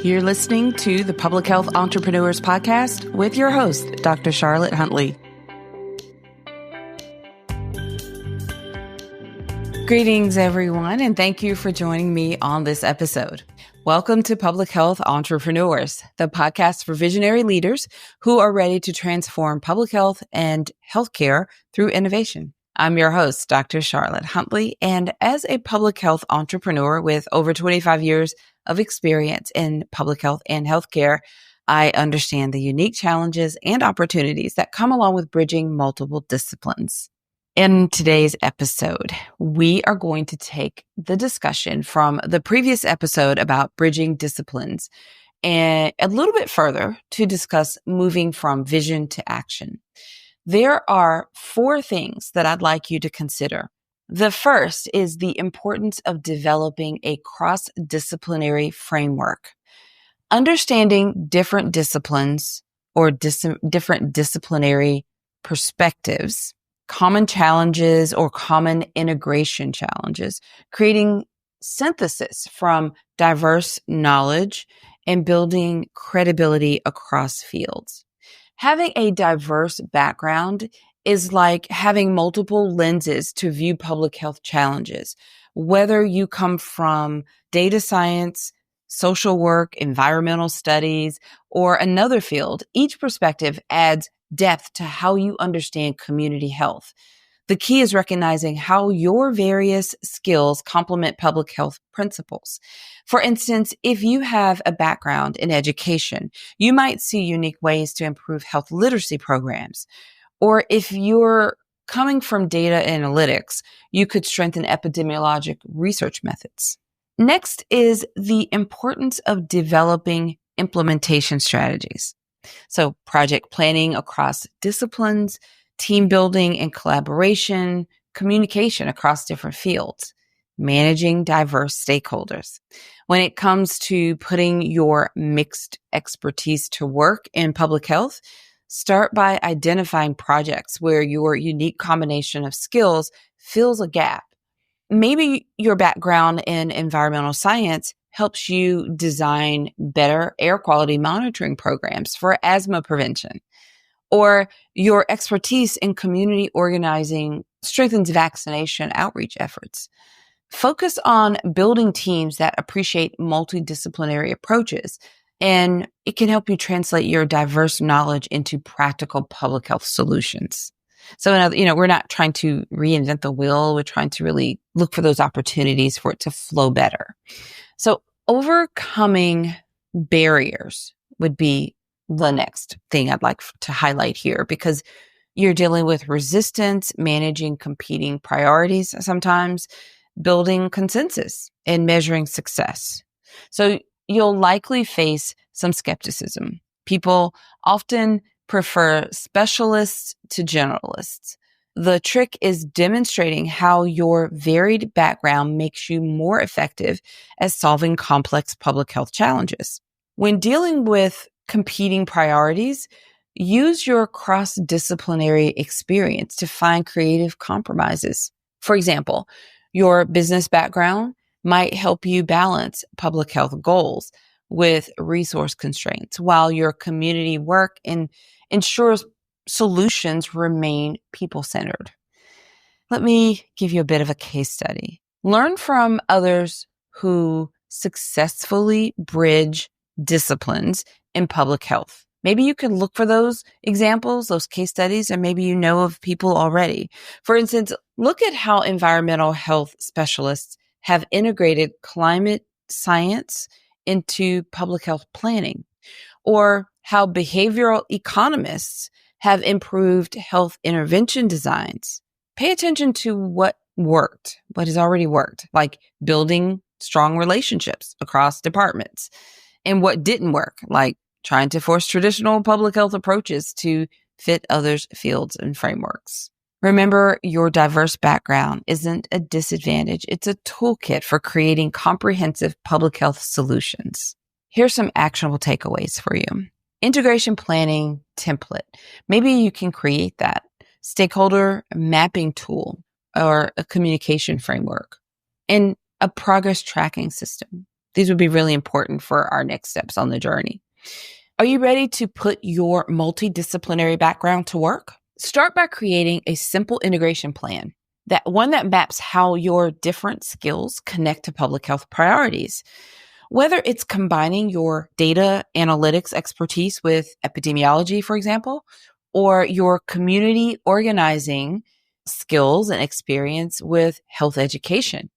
You're listening to the Public Health Entrepreneurs Podcast with your host, Dr. Charlotte Huntley. Greetings, everyone, and thank you for joining me on this episode. Welcome to Public Health Entrepreneurs, the podcast for visionary leaders who are ready to transform public health and healthcare through innovation. I'm your host, Dr. Charlotte Huntley, and as a public health entrepreneur with over 25 years of experience in public health and healthcare, I understand the unique challenges and opportunities that come along with bridging multiple disciplines. In today's episode, we are going to take the discussion from the previous episode about bridging disciplines and a little bit further to discuss moving from vision to action. There are 4 things that I'd like you to consider. The first is the importance of developing a cross-disciplinary framework. Understanding different disciplines or different disciplinary perspectives, common challenges or common integration challenges, creating synthesis from diverse knowledge and building credibility across fields. Having a diverse background is like having multiple lenses to view public health challenges. Whether you come from data science, social work, environmental studies, or another field, each perspective adds depth to how you understand community health. The key is recognizing how your various skills complement public health principles. For instance, if you have a background in education, you might see unique ways to improve health literacy programs. Or if you're coming from data analytics, you could strengthen epidemiologic research methods. Next is the importance of developing implementation strategies. So project planning across disciplines, team building and collaboration, communication across different fields, managing diverse stakeholders. When it comes to putting your mixed expertise to work in public health, start by identifying projects where your unique combination of skills fills a gap. Maybe your background in environmental science helps you design better air quality monitoring programs for asthma prevention. Or your expertise in community organizing strengthens vaccination outreach efforts. Focus on building teams that appreciate multidisciplinary approaches, and it can help you translate your diverse knowledge into practical public health solutions. So, we're not trying to reinvent the wheel. We're trying to really look for those opportunities for it to flow better. So overcoming barriers would be the next thing I'd like to highlight here, because you're dealing with resistance, managing competing priorities sometimes, building consensus, and measuring success. So you'll likely face some skepticism. People often prefer specialists to generalists. The trick is demonstrating how your varied background makes you more effective at solving complex public health challenges. When dealing with competing priorities, use your cross-disciplinary experience to find creative compromises. For example, your business background might help you balance public health goals with resource constraints, while your community work ensures solutions remain people-centered. Let me give you a bit of a case study. Learn from others who successfully bridge disciplines in public health. Maybe you can look for those examples, those case studies, or maybe you know of people already. For instance, look at how environmental health specialists have integrated climate science into public health planning, or how behavioral economists have improved health intervention designs. Pay attention to what has already worked, like building strong relationships across departments, and what didn't work, like trying to force traditional public health approaches to fit others' fields and frameworks. Remember, your diverse background isn't a disadvantage. It's a toolkit for creating comprehensive public health solutions. Here's some actionable takeaways for you. Integration planning template. Maybe you can create that. Stakeholder mapping tool or a communication framework. And a progress tracking system. These would be really important for our next steps on the journey. Are you ready to put your multidisciplinary background to work? Start by creating a simple integration plan, that maps how your different skills connect to public health priorities. Whether it's combining your data analytics expertise with epidemiology, for example, or your community organizing skills and experience with health education.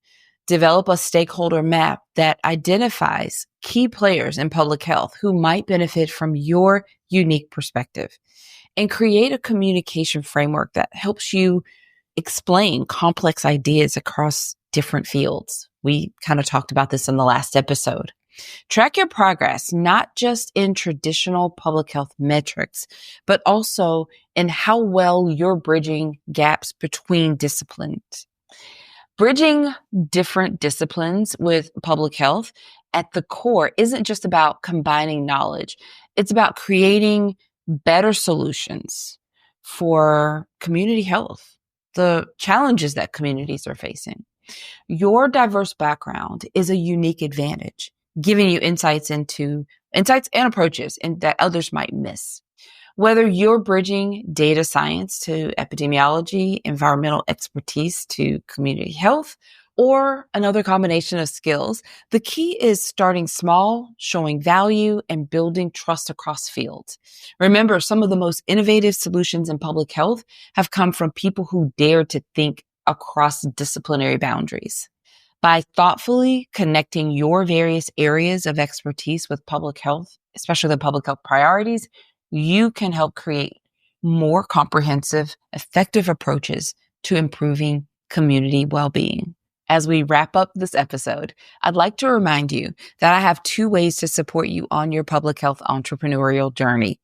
Develop a stakeholder map that identifies key players in public health who might benefit from your unique perspective, and create a communication framework that helps you explain complex ideas across different fields. We kind of talked about this in the last episode. Track your progress, not just in traditional public health metrics, but also in how well you're bridging gaps between disciplines. Bridging different disciplines with public health at the core isn't just about combining knowledge. It's about creating better solutions for community health, the challenges that communities are facing. Your diverse background is a unique advantage, giving you insights and approaches that others might miss. Whether you're bridging data science to epidemiology, environmental expertise to community health, or another combination of skills, the key is starting small, showing value, and building trust across fields. Remember, some of the most innovative solutions in public health have come from people who dare to think across disciplinary boundaries. By thoughtfully connecting your various areas of expertise with public health, especially the public health priorities, you can help create more comprehensive, effective approaches to improving community well-being. As we wrap up this episode, I'd like to remind you that I have 2 ways to support you on your public health entrepreneurial journey.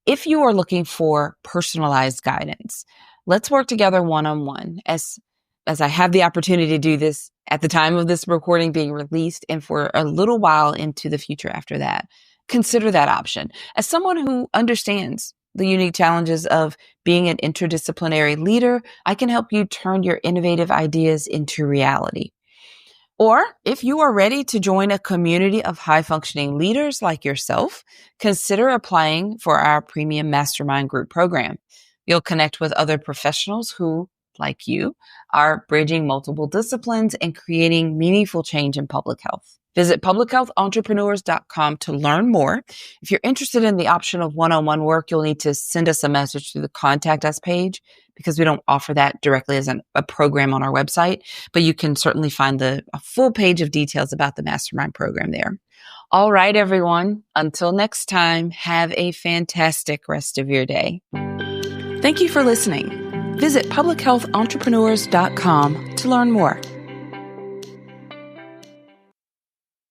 If you are looking for personalized guidance, let's work together one-on-one as I have the opportunity to do this at the time of this recording being released and for a little while into the future after that. Consider that option. As someone who understands the unique challenges of being an interdisciplinary leader, I can help you turn your innovative ideas into reality. Or if you are ready to join a community of high-functioning leaders like yourself, consider applying for our premium mastermind group program. You'll connect with other professionals who, like you, are bridging multiple disciplines and creating meaningful change in public health. Visit publichealthentrepreneurs.com to learn more. If you're interested in the option of one-on-one work, you'll need to send us a message through the Contact Us page because we don't offer that directly as a program on our website, but you can certainly find a full page of details about the mastermind program there. All right, everyone. Until next time, have a fantastic rest of your day. Thank you for listening. Visit publichealthentrepreneurs.com to learn more.